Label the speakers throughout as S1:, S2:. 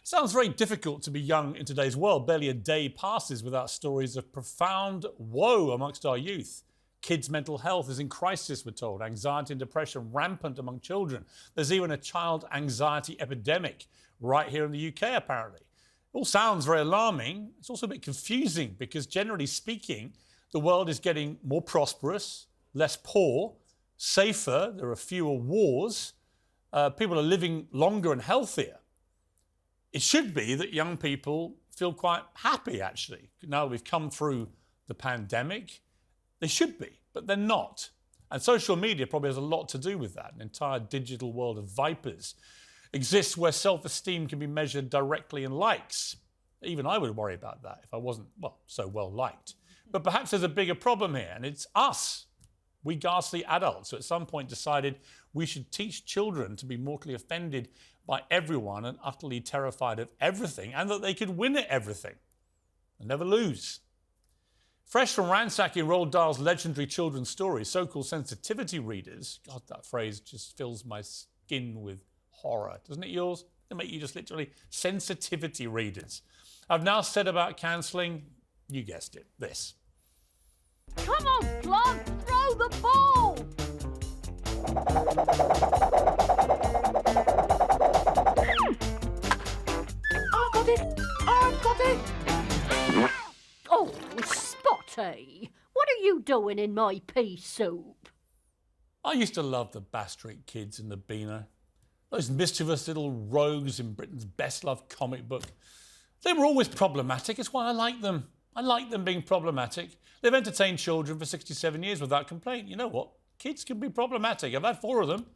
S1: Sounds very difficult to be young in today's world. Barely a day passes without stories of profound woe amongst our youth. Kids' mental health is in crisis, we're told. Anxiety and depression rampant among children. There's even a child anxiety epidemic right here in the UK, apparently. It all sounds very alarming. It's also a bit confusing because, generally speaking, the world is getting more prosperous, less poor, safer. There are fewer wars. People are living longer and healthier. It should be that young people feel quite happy, actually. Now we've come through the pandemic, they should be, but they're not. And social media probably has a lot to do with that. An entire digital world of vipers exists where self-esteem can be measured directly in likes. Even I would worry about that if I wasn't, well, so well liked. But perhaps there's a bigger problem here, and it's us, we ghastly adults, who at some point decided we should teach children to be mortally offended by everyone and utterly terrified of everything, and that they could win at everything and never lose. Fresh from ransacking Roald Dahl's legendary children's stories, so-called sensitivity readers, God, that phrase just fills my skin with horror. Doesn't it yours? They make you just literally sensitivity readers. I've now said about cancelling, you guessed it, this.
S2: Come on, Plum, throw the ball! I've got it! I've got it! Oh, Spotty, what are you doing in my pea soup?
S1: I used to love the Bass Street Kids in the Beano. Those mischievous little rogues in Britain's best-loved comic book. They were always problematic. It's why I like them. I like them being problematic. They've entertained children for 67 years without complaint. You know what? Kids can be problematic. I've had 4 of them.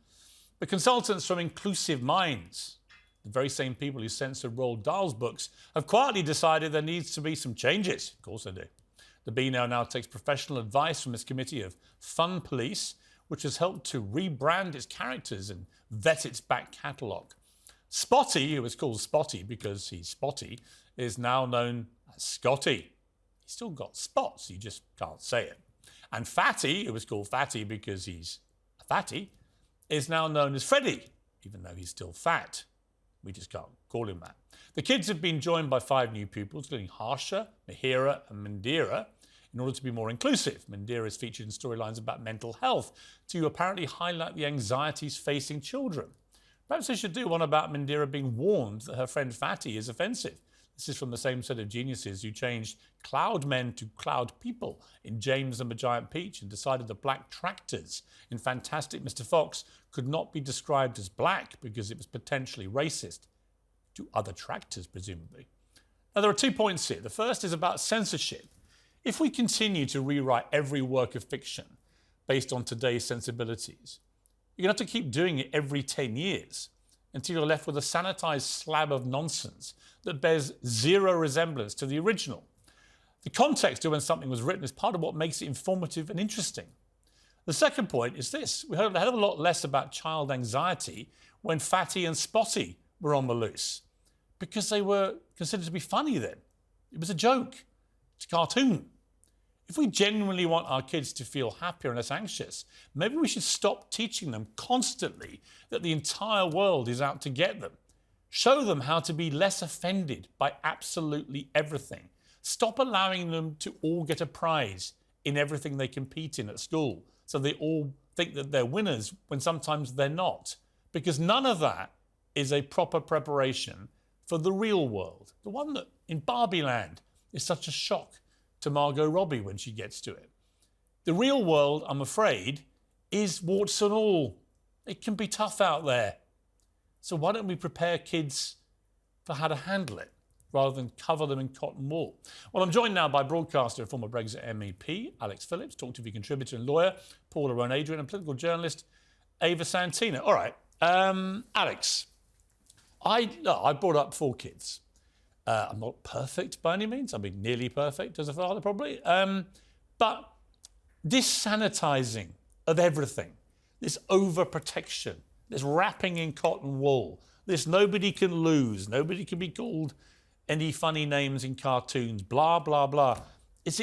S1: The consultants from Inclusive Minds, the very same people who censored Roald Dahl's books, have quietly decided there needs to be some changes. Of course they do. The Beano now takes professional advice from its committee of Fun Police, which has helped to rebrand its characters and vet its back catalogue. Spotty, who was called Spotty because he's spotty, is now known as Scotty. He's still got spots, you just can't say it. And Fatty, who was called Fatty because he's a fatty, is now known as Freddy, even though he's still fat. We just can't call him that. The kids have been joined by 5 new pupils, including Harsha, Mihira and Mandira, in order to be more inclusive. Mandira is featured in storylines about mental health to apparently highlight the anxieties facing children. Perhaps they should do one about Mandira being warned that her friend Fatty is offensive. This is from the same set of geniuses who changed cloud men to cloud people in James and the Giant Peach and decided the black tractors in Fantastic Mr. Fox could not be described as black because it was potentially racist to other tractors, presumably. Now, there are 2 points here. The first is about censorship. If we continue to rewrite every work of fiction based on today's sensibilities, you're going to have to keep doing it every 10 years until you're left with a sanitized slab of nonsense that bears zero resemblance to the original. The context of when something was written is part of what makes it informative and interesting. The second point is this. We heard a hell of a lot less about child anxiety when Fatty and Spotty were on the loose because they were considered to be funny then. It was a joke. It's a cartoon. If we genuinely want our kids to feel happier and less anxious, maybe we should stop teaching them constantly that the entire world is out to get them. Show them how to be less offended by absolutely everything. Stop allowing them to all get a prize in everything they compete in at school, so they all think that they're winners when sometimes they're not. Because none of that is a proper preparation for the real world, the one that in Barbie Land is such a shock to Margot Robbie when she gets to it. The real world, I'm afraid, is warts and all. It can be tough out there. So why don't we prepare kids for how to handle it rather than cover them in cotton wool? Well, I'm joined now by broadcaster and former Brexit MEP Alex Phillips, Talk TV contributor and lawyer Paula Rowan-Adrian, and political journalist Ava Santina. All right, Alex, I brought up 4 kids. I'm not perfect by any means. I mean, nearly perfect as a father, probably. But this sanitising of everything, this overprotection, this wrapping in cotton wool, this nobody can lose, nobody can be called any funny names in cartoons, blah, blah, blah. It's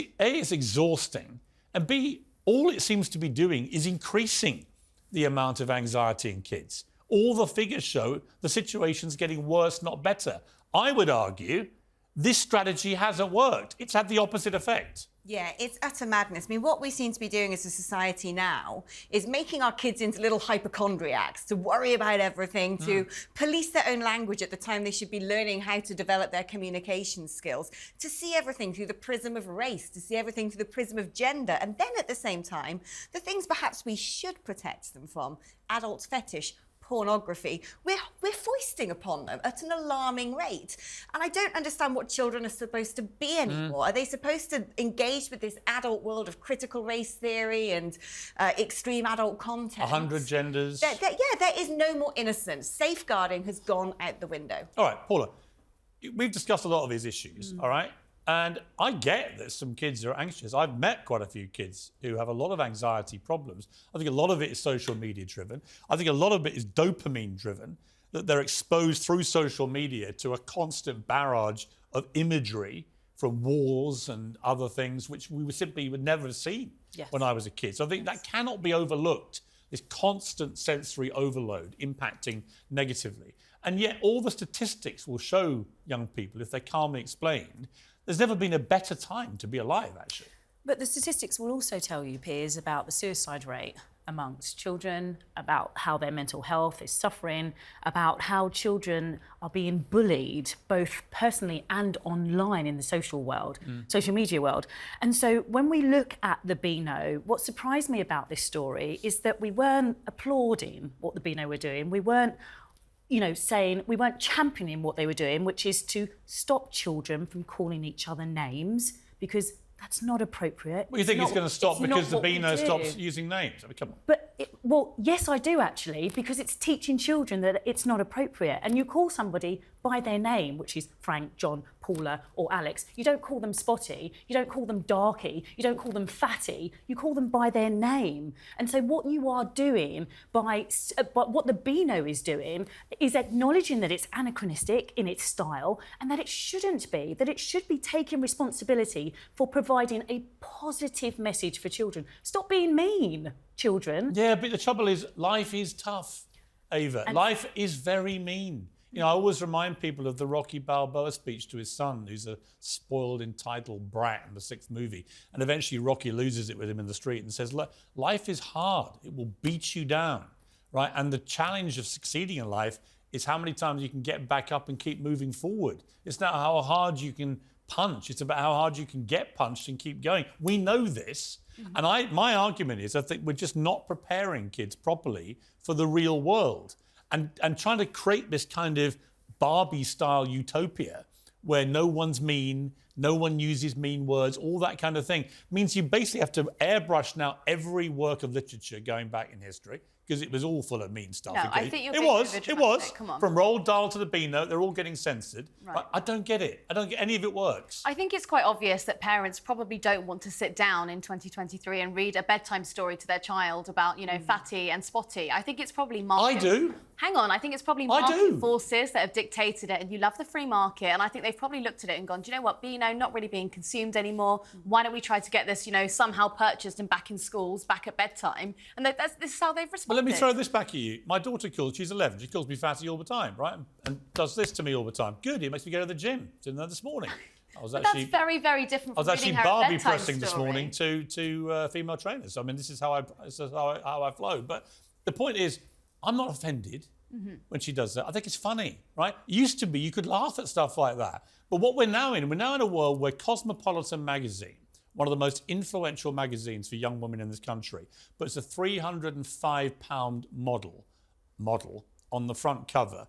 S1: exhausting. And B, all it seems to be doing is increasing the amount of anxiety in kids. All the figures show the situation's getting worse, not better. I would argue this strategy hasn't worked. It's had the opposite effect.
S3: Yeah, it's utter madness. I mean, what we seem to be doing as a society now is making our kids into little hypochondriacs to worry about everything, to police their own language at the time they should be learning how to develop their communication skills, to see everything through the prism of race, to see everything through the prism of gender. And then at the same time, the things perhaps we should protect them from, adult fetish, pornography, we're foisting upon them at an alarming rate. And I don't understand what children are supposed to be anymore. Are they supposed to engage with this adult world of critical race theory and extreme adult content?
S1: 100 genders.
S3: There is no more innocence. Safeguarding has gone out the window.
S1: All right, Paula, we've discussed a lot of these issues, all right? And I get that some kids are anxious. I've met quite a few kids who have a lot of anxiety problems. I think a lot of it is social media driven. I think a lot of it is dopamine driven, that they're exposed through social media to a constant barrage of imagery from wars and other things, which we simply would never have seen when I was a kid. So I think that cannot be overlooked, this constant sensory overload impacting negatively. And yet all the statistics will show young people, if they're calmly explained, there's never been a better time to be alive, actually.
S4: But the statistics will also tell you, Piers, about the suicide rate amongst children, about how their mental health is suffering, about how children are being bullied, both personally and online in the social world, social media world. And so when we look at the Beano, what surprised me about this story is that we weren't applauding what the Beano were doing. We weren't saying, we weren't championing what they were doing, which is to stop children from calling each other names, because that's not appropriate.
S1: Well, you think it's going to stop because the Beano stops using names? I mean, come on.
S4: But, well, yes, I do actually, because it's teaching children that it's not appropriate. And you call somebody by their name, which is Frank, John, Paula or Alex. You don't call them Spotty, you don't call them Darky, you don't call them Fatty, you call them by their name. And so what you are doing what the Beano is doing is acknowledging that it's anachronistic in its style and that it shouldn't be, that it should be taking responsibility for providing a positive message for children. Stop being mean, children.
S1: Yeah, but the trouble is, life is tough, Ava. Life is very mean. You know, I always remind people of the Rocky Balboa speech to his son, who's a spoiled, entitled brat in the 6th movie. And eventually Rocky loses it with him in the street and says, look, life is hard. It will beat you down, right? And the challenge of succeeding in life is how many times you can get back up and keep moving forward. It's not how hard you can punch. It's about how hard you can get punched and keep going. We know this. And my argument is, I think we're just not preparing kids properly for the real world. And trying to create this kind of Barbie-style utopia where no one's mean, no one uses mean words, all that kind of thing, means you basically have to airbrush now every work of literature going back in history, because it was all full of mean stuff.
S5: No, I think you're
S1: it
S5: being
S1: was.
S5: overdramatic. Come on.
S1: From Roald Dahl to the Beano, they're all getting censored.
S5: Right.
S1: But I don't get it. I don't get any of it works.
S5: I think it's quite obvious that parents probably don't want to sit down in 2023 and read a bedtime story to their child about, Fatty and Spotty. I think it's probably market.
S1: I do.
S5: Hang on, I think it's probably market forces that have dictated it, and you love the free market, and I think they've probably looked at it and gone, do you know what, Beano, not really being consumed anymore. Why don't we try to get this, somehow purchased and back in schools, back at bedtime? And this is how they've responded.
S1: But let me throw this back at you. My daughter she's 11, she calls me Fatty all the time, right? And does this to me all the time. Good, it makes me go to the gym. Didn't know this morning.
S5: That's very, very different from reading her
S1: Barbie
S5: bedtime
S1: pressing this
S5: story.
S1: morning to female trainers. I mean, this is how I flow. But the point is, I'm not offended when she does that. I think it's funny, right? It used to be you could laugh at stuff like that. But what we're now in a world where Cosmopolitan magazine, one of the most influential magazines for young women in this country, puts a £305 model on the front cover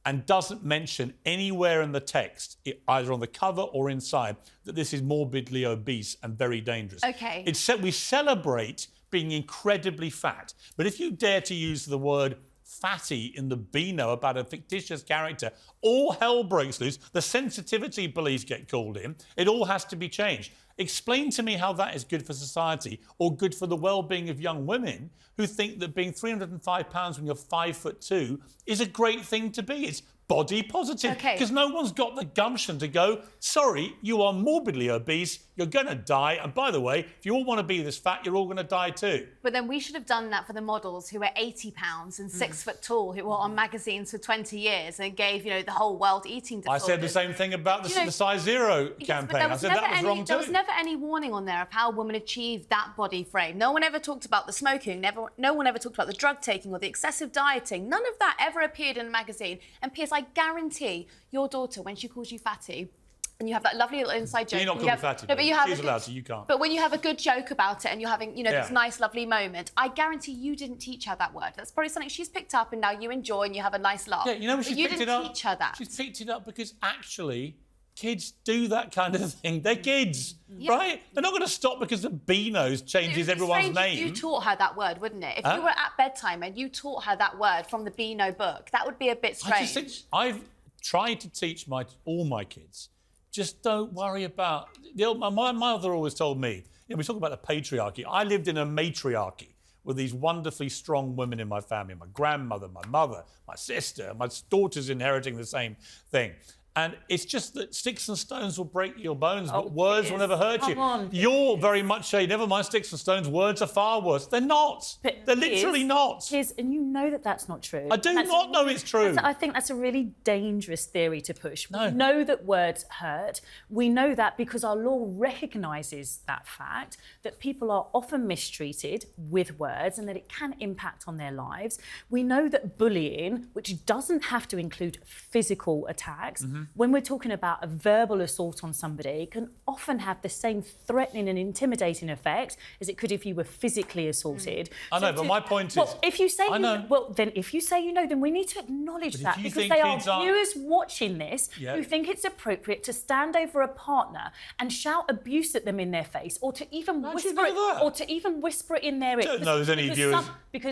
S1: and doesn't mention anywhere in the text, either on the cover or inside, that this is morbidly obese and very dangerous.
S5: Okay.
S1: We celebrate being incredibly fat. But if you dare to use the word fatty in the Beano about a fictitious character, all hell breaks loose. The sensitivity police get called in. It all has to be changed. Explain to me how that is good for society or good for the well-being of young women who think that being £305 when you're 5'2" is a great thing to be. It's body positive. Because no one's got the gumption to go, sorry, you are morbidly obese, You're going to die. And by the way, if you all want to be this fat, you're all going to die too.
S5: But then we should have done that for the models who were 80 pounds and 6 foot tall, who were on magazines for 20 years and gave, the whole world eating disorders.
S1: I said the same thing about the size zero campaign. I said that was wrong too.
S5: There was never any warning on there of how women achieve that body frame. No one ever talked about the smoking. No one ever talked about the drug taking or the excessive dieting. None of that ever appeared in a magazine. And Piers, I guarantee your daughter, when she calls you fatty, and you have that lovely little inside joke.
S1: You're not calling fatty.
S5: No, but you have.
S1: She's allowed to. You can't.
S5: But when you have a good joke about it and you're having, this nice, lovely moment, I guarantee you didn't teach her that word. That's probably something she's picked up and now you enjoy and you have a nice laugh.
S1: Yeah, she's picked it up.
S5: You didn't teach her that.
S1: She's picked it up because actually, kids do that kind of thing. They're kids, right? They're not going to stop because the Beano's changes everyone's name.
S5: You taught her that word, wouldn't it? If you were at bedtime and you taught her that word from the Beano book, that would be a bit strange.
S1: I just think I've tried to teach all my kids. Just don't worry about... My mother always told me, we talk about the patriarchy. I lived in a matriarchy with these wonderfully strong women in my family. My grandmother, my mother, my sister, my daughter's inheriting the same thing. And it's just that sticks and stones will break your bones, but words will never hurt you. You're very much never mind sticks and stones, words are far worse. They're not. They're literally not.
S4: And you know that that's not true.
S1: I do not know it's true.
S4: I think that's a really dangerous theory to push.
S1: No.
S4: We know that words hurt. We know that because our law recognises that fact, that people are often mistreated with words and that it can impact on their lives. We know that bullying, which doesn't have to include physical attacks, when we're talking about a verbal assault on somebody, it can often have the same threatening and intimidating effect as it could if you were physically assaulted.
S1: I know, but my point is...
S4: If you say if you say then we need to acknowledge that because they are viewers watching this who think it's appropriate to stand over a partner and shout abuse at them in their face or to even whisper it in their ear.
S1: I don't know there's any viewers.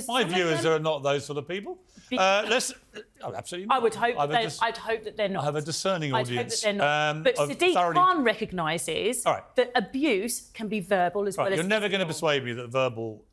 S1: My viewers are not those sort of people. Absolutely not.
S4: I would hope I'd hope that they're not.
S1: I have a discerning audience.
S4: I'd hope that they're not. But Sadiq Khan recognises that abuse can be verbal as well as
S1: You're never going to persuade me that verbal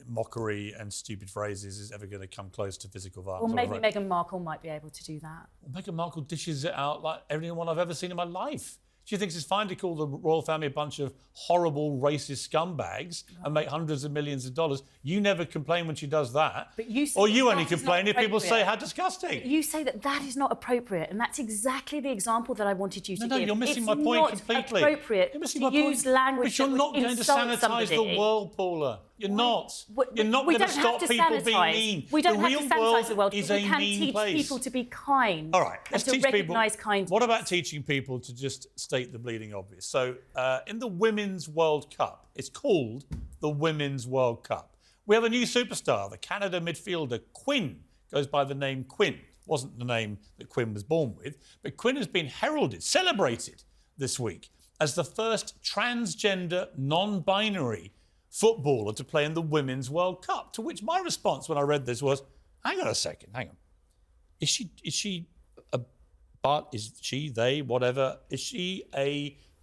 S1: mockery and stupid phrases is ever going to come close to physical violence.
S4: Well, maybe Meghan Markle might be able to do that.
S1: Well, Meghan Markle dishes it out like everyone I've ever seen in my life. She thinks it's fine to call the royal family a bunch of horrible, racist scumbags and make hundreds of millions of dollars. You never complain when she does that.
S4: But you
S1: only complain if people say how disgusting.
S4: But you say that is not appropriate, and that's exactly the example that I wanted you to give.
S1: No, you're missing my point completely.
S4: It's not appropriate to use language
S1: that would insult somebody. But you're not going to sanitise the world, Paula. You're not. You're not going to stop people being mean.
S4: We don't have to sanitise the world.
S1: Is
S4: we
S1: a
S4: can
S1: mean
S4: teach
S1: place.
S4: people to be kind.
S1: All right, let's teach people.
S4: Kindness.
S1: What about teaching people to just state the bleeding obvious? So, in the Women's World Cup, it's called the Women's World Cup. We have a new superstar, the Canada midfielder Quinn, goes by the name Quinn. Wasn't the name that Quinn was born with, but Quinn has been heralded, celebrated this week as the first transgender, non-binary footballer to play in the Women's World Cup. To which my response when I read this was, hang on a second, hang on. Is she a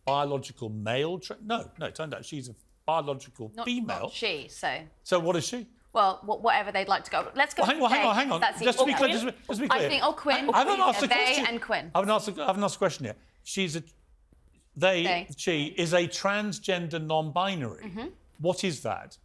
S1: biological male? No, it turned out she's a biological female.
S5: Not she, so.
S1: So what is she?
S5: Well, whatever they'd like to go. Let's go.
S1: Well, hang on. Just to be clear.
S5: I think, Quinn.
S1: I haven't asked a question.
S5: They and Quinn.
S1: I haven't asked a question yet. She is a transgender non-binary. Mm-hmm. What is that?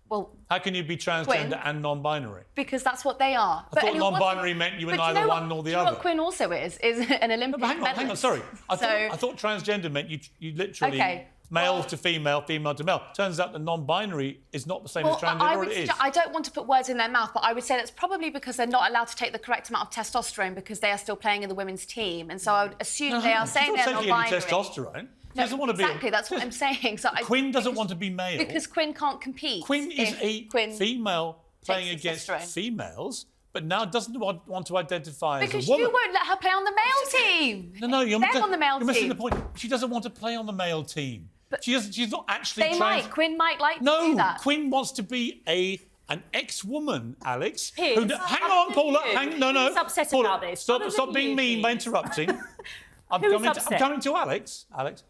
S5: Well,
S1: how can you be transgender and non-binary?
S5: Because that's what they are.
S1: I thought non-binary meant you were neither one nor the other.
S5: What Quinn also is an Olympic medalist.
S1: Hang on, sorry. I thought transgender meant you literally male to female, female to male. Turns out the non-binary is not the same as transgender.
S5: I don't want to put words in their mouth, but I would say that's probably because they're not allowed to take the correct amount of testosterone because they are still playing in the women's team, and so I would assume they are saying they're non-binary.
S1: Testosterone.
S5: She doesn't want to be exactly. That's what I'm saying. So
S1: Quinn doesn't want to be male
S5: because Quinn can't compete.
S1: Quinn is a female playing against females, but now doesn't want to identify as a woman.
S5: Because you won't let her play on the male team.
S1: No, you're
S5: on the male team.
S1: You're missing the point. She doesn't want to play on the male team. But she's not actually.
S5: Quinn might like to do that.
S1: No, Quinn wants to be an ex-woman, Alex. Hang on, Paula. No.
S4: Who's upset
S1: Paula,
S4: about this?
S1: Stop being mean by interrupting. I'm coming to Alex. Alex,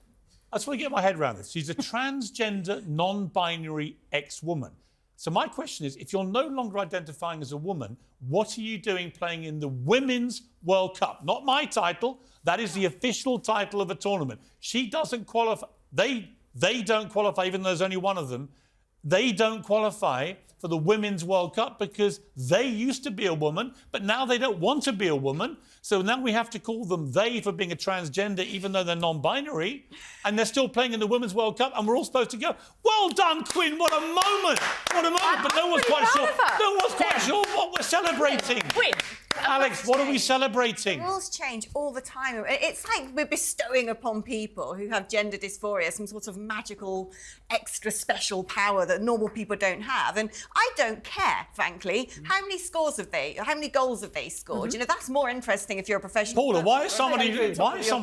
S1: I just want to get my head around this. She's a transgender, non-binary ex-woman. So my question is, if you're no longer identifying as a woman, what are you doing playing in the Women's World Cup? Not my title. That is the official title of a tournament. She doesn't qualify. They They don't qualify, even though there's only one of them. They don't qualify for the Women's World Cup because they used to be a woman, but now they don't want to be a woman. So now we have to call them they for being a transgender, even though they're non-binary, and they're still playing in the Women's World Cup, and we're all supposed to go, well done, Quinn, what a moment! What a moment! But no one's quite sure. No one's quite sure what we're celebrating.
S4: Quinn.
S1: Alex, what are we celebrating?
S3: Rules change all the time. It's like we're bestowing upon people who have gender dysphoria some sort of magical, extra special power that normal people don't have. And I don't care, frankly, how many goals have they scored? You know, that's more interesting if you're a professional.
S1: Paula, why is someone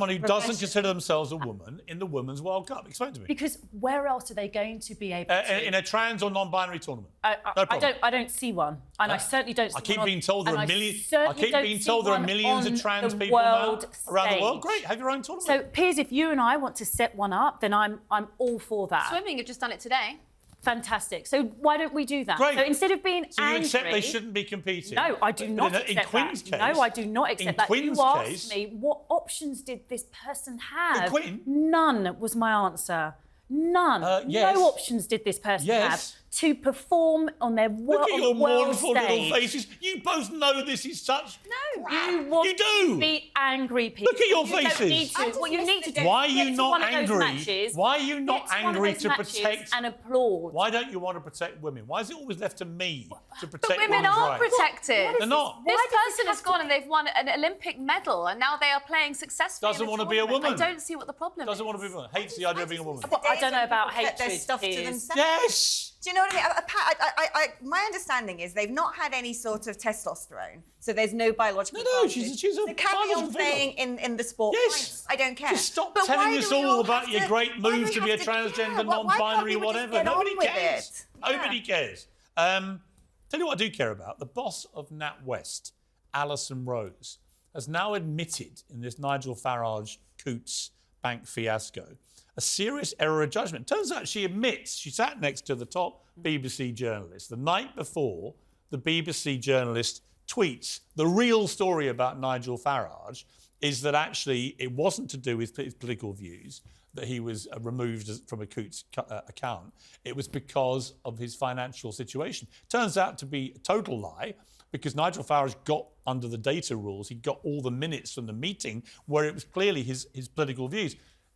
S1: who doesn't consider themselves a woman in the Women's World Cup? Explain to me.
S4: Because where else are they going to be able to?
S1: In a trans or non-binary tournament?
S4: I don't see one. And I certainly don't see one.
S1: I keep being told there are millions.
S4: I keep being told there are
S1: millions of trans people now around the world. Great, have your own tournament.
S4: So, Piers, if you and I want to set one up, then I'm all for that.
S5: Swimming, you've just done it today.
S4: Fantastic. So why don't we do that?
S1: Great.
S4: So instead of being
S1: so
S4: angry...
S1: you accept they shouldn't be competing?
S4: No, I do not accept
S1: in Quinn's
S4: that.
S1: Case,
S4: No, I do not accept that.
S1: Quinn's
S4: you asked
S1: case,
S4: me, what options did this person have?
S1: Quinn?
S4: None was my answer. None.
S1: Yes.
S4: No options did this person have
S1: Yes.
S4: to perform on their
S1: Look at your
S4: world
S1: mournful
S4: stage.
S1: little faces. You both know this is such...
S4: No, you want
S1: You do.
S4: to be angry, people.
S1: Look at your
S4: You don't
S1: faces.
S4: need to. What you need to do
S1: Why are
S4: is
S1: you
S4: get to
S1: not
S4: one of those
S1: angry?
S4: matches,
S1: Why are you not
S4: get to one of
S1: angry
S4: those
S1: to
S4: matches
S1: protect...
S4: and applaud.
S1: Why don't you want to protect women? Why is it always left to me to protect
S5: But women
S1: women's
S5: are
S1: rights?
S5: protected.
S1: They're not.
S5: This person has gone and they've won an Olympic medal and now they are playing successfully.
S1: Doesn't
S5: in
S1: want
S5: a
S1: to be a
S5: tournament.
S1: woman.
S5: I don't see what the problem
S1: Doesn't
S5: is.
S1: want to be a woman. Hates the idea of being a woman.
S4: I don't know about
S3: Kept their
S4: hatred,
S3: stuff to
S4: Piers.
S3: themselves.
S1: Yes!
S3: Do you know what I mean? My understanding is they've not had any sort of testosterone, so there's no biological.
S1: No,
S3: advantage.
S1: she's a
S3: so carry
S1: biological
S3: on
S1: female.
S3: playing in the sport.
S1: Yes.
S3: Fine. I don't care.
S1: Just stop
S3: But
S1: telling
S3: why
S1: us
S3: do we
S1: all about
S3: have
S1: your great
S3: why do
S1: move
S3: we
S1: to be a
S3: have
S1: transgender,
S3: why can't
S1: non-binary,
S3: people just
S1: whatever.
S3: get on
S1: Nobody
S3: with
S1: cares.
S3: it?
S1: Nobody cares. Tell you what I do care about. The boss of NatWest, Alison Rose, has now admitted in this Nigel Farage Coots bank fiasco a serious error of judgment. Turns out she admits she sat next to the top BBC journalist. The night before, the BBC journalist tweets the real story about Nigel Farage is that actually it wasn't to do with his political views that he was removed from a Coots account. It was because of his financial situation. Turns out to be a total lie, because Nigel Farage got under the data rules. He got all the minutes from the meeting where it was clearly his political views.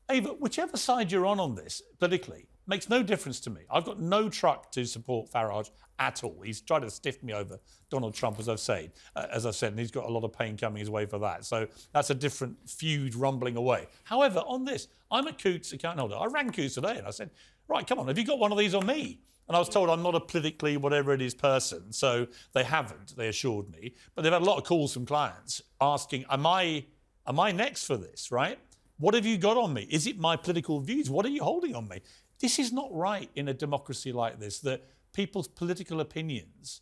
S1: Ava, whichever side you're on this politically makes no difference to me. I've got no truck to support Farage at all. He's tried to stiff me over Donald Trump, as I've said, and he's got a lot of pain coming his way for that. So that's a different feud rumbling away. However, on this, I'm a Coots account holder. I rang Coots today and I said, right, come on, have you got one of these on me? And I was told I'm not a politically whatever it is person, so they haven't, they assured me. But they've had a lot of calls from clients asking, am I next for this, right? What have you got on me? Is it my political views? What are you holding on me? This is not right in a democracy like this, that people's political opinions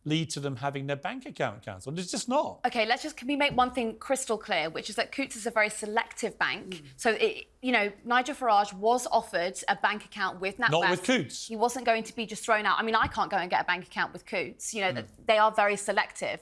S1: lead to them having their bank account cancelled. It's just not.
S5: OK, can we make one thing crystal clear, which is that Coots is a very selective bank. So, Nigel Farage was offered a bank account with NatWest.
S1: Not with Coots.
S5: He wasn't going to be just thrown out. I mean, I can't go and get a bank account with Coots. They are very selective.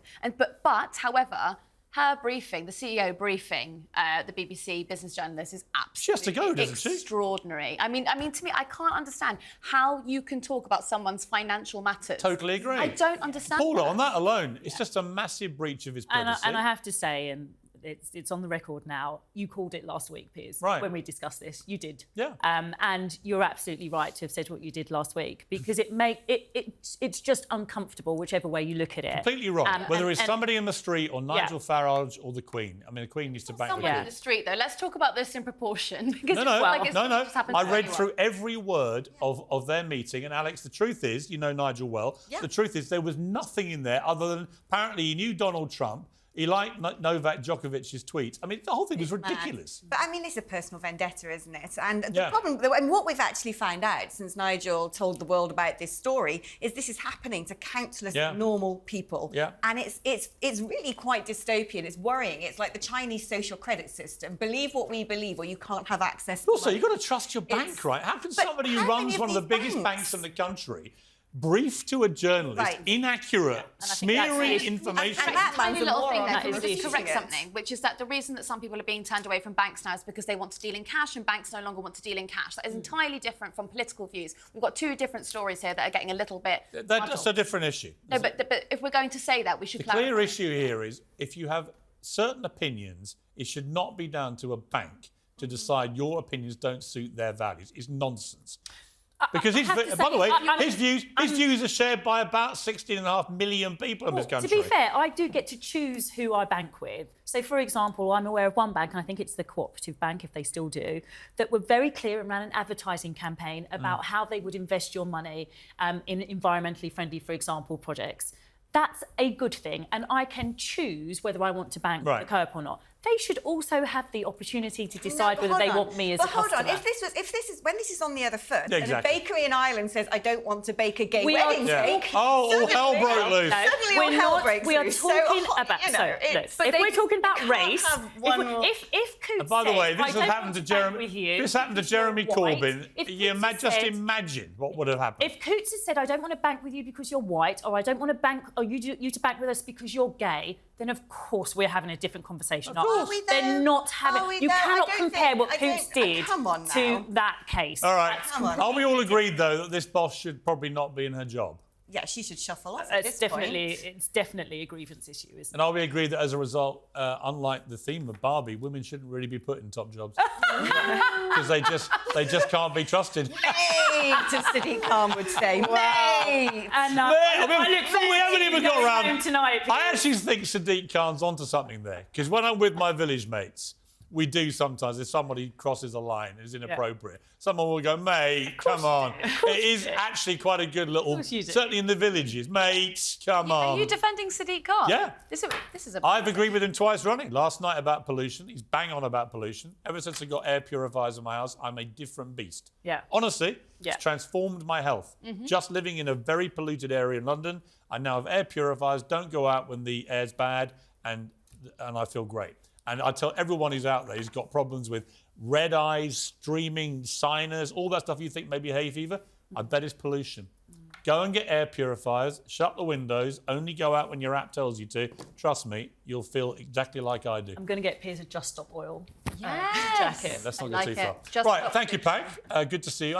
S5: But however, her briefing, the CEO briefing, the BBC business journalist, is absolutely
S1: she has to go, doesn't she?
S5: Extraordinary. I mean, to me, I can't understand how you can talk about someone's financial matters.
S1: Totally agree.
S5: I don't understand.
S1: Paula, on that alone, it's just a massive breach of his privacy.
S4: And I have to say, and it's on the record now, you called it last week, Piers,
S1: right,
S4: when we discussed this. You did.
S1: Yeah.
S4: And you're absolutely right to have said what you did last week, because it's just uncomfortable whichever way you look at it.
S1: Completely wrong. Whether it's somebody in the street or Nigel Farage or the Queen. I mean, the Queen used to bank
S5: someone in the street, though. Let's talk about this in proportion. Because
S1: No.
S5: I
S1: read through every word of their meeting, and Alex, the truth is, you know Nigel well, the truth is there was nothing in there other than apparently he knew Donald Trump. He liked Novak Djokovic's tweet. I mean, the whole thing was ridiculous.
S3: But I mean, it's a personal vendetta, isn't it? And the problem, and what we've actually found out since Nigel told the world about this story, is this is happening to countless normal people.
S1: Yeah.
S3: And it's really quite dystopian. It's worrying. It's like the Chinese social credit system. Believe what we believe, or you can't have access to
S1: Also,
S3: money.
S1: you've got to trust your bank, right? How can somebody who runs one of the biggest banks in the country brief to a journalist, inaccurate, smearing information.
S3: And that
S5: tiny little thing there,
S4: That
S5: can
S4: is
S5: we
S4: the
S5: just correct
S3: issue.
S5: something, which is that the reason that some people are being turned away from banks now is because they want to deal in cash and banks no longer want to deal in cash. That is entirely different from political views. We've got two different stories here that are getting a little bit
S1: That's a different issue.
S5: No, but if we're going to say that, we should
S1: The
S5: clarify.
S1: clear issue here is if you have certain opinions, it should not be down to a bank to decide your opinions don't suit their values. It's nonsense. Because by the way, his views are shared by about 16.5 million people in this country.
S4: To be fair, I do get to choose who I bank with. So, for example, I'm aware of one bank, and I think it's the Cooperative Bank, if they still do, that were very clear and ran an advertising campaign about how they would invest your money in environmentally friendly, for example, projects. That's a good thing, and I can choose whether I want to bank with the Co-op or not. They should also have the opportunity to decide whether they want me as a customer.
S3: Hold on, when this is on the other foot,
S1: Yeah,
S3: and a bakery in Ireland says, I don't want to bake a gay wedding cake.
S1: Oh, all hell broke loose.
S3: Suddenly all hell breaks
S4: We are
S3: loose.
S4: talking
S3: So,
S4: about.
S3: you know,
S4: If we're talking about race, if Coots
S1: And by the way, this
S4: says,
S1: has happened to Jeremy. This happened to Jeremy Corbyn. Just imagine what would have happened.
S4: If Coots has said, I don't want to bank with you because you're white, or I don't want to bank, or you to bank with us because you're gay, then of course we're having a different conversation.
S3: Are we
S4: They're
S3: though?
S4: not having.
S3: Are we
S4: You
S3: though?
S4: cannot
S3: I don't
S4: compare
S3: think-
S4: what
S3: I don't-
S4: Coots did
S3: come on
S4: to
S3: now.
S4: that case.
S1: All right.
S3: Come on.
S1: Are we all agreed though that this boss should probably not be in her job?
S3: Yeah, she should shuffle off at
S4: It's
S3: this point.
S4: definitely a grievance issue, isn't it?
S1: And are we agreed that as a result, unlike the theme of Barbie, women shouldn't really be put in top jobs because they just can't be trusted.
S3: Mate, as Sadiq Khan would say. Mate.
S4: And
S1: we haven't even got around.
S4: tonight.
S1: I actually think Sadiq Khan's onto something there because when I'm with my village mates, we do sometimes, if somebody crosses a line, is inappropriate, someone will go, mate, come on. It is actually quite a good little, certainly in the villages, mate, come on.
S5: Are you defending Sadiq Khan?
S1: Yeah.
S5: This is a...
S1: I've agreed with him twice running. Last night about pollution. He's bang on about pollution. Ever since I got air purifiers in my house, I'm a different beast.
S4: Yeah.
S1: Honestly, it's transformed my health. Just living in a very polluted area in London, I now have air purifiers, don't go out when the air's bad, and I feel great. And I tell everyone who's out there who's got problems with red eyes, streaming, sinus, all that stuff you think may be hay fever, I bet it's pollution. Go and get air purifiers, shut the windows, only go out when your app tells you to. Trust me, you'll feel exactly like I do.
S4: I'm going to get Piers a Just Stop Oil
S5: Yes.
S4: jacket.
S1: Let's not
S5: I
S1: go
S5: like
S1: too
S5: it.
S1: far.
S5: Just
S1: Right,
S5: Stop
S1: thank you, Pac. Good to see you.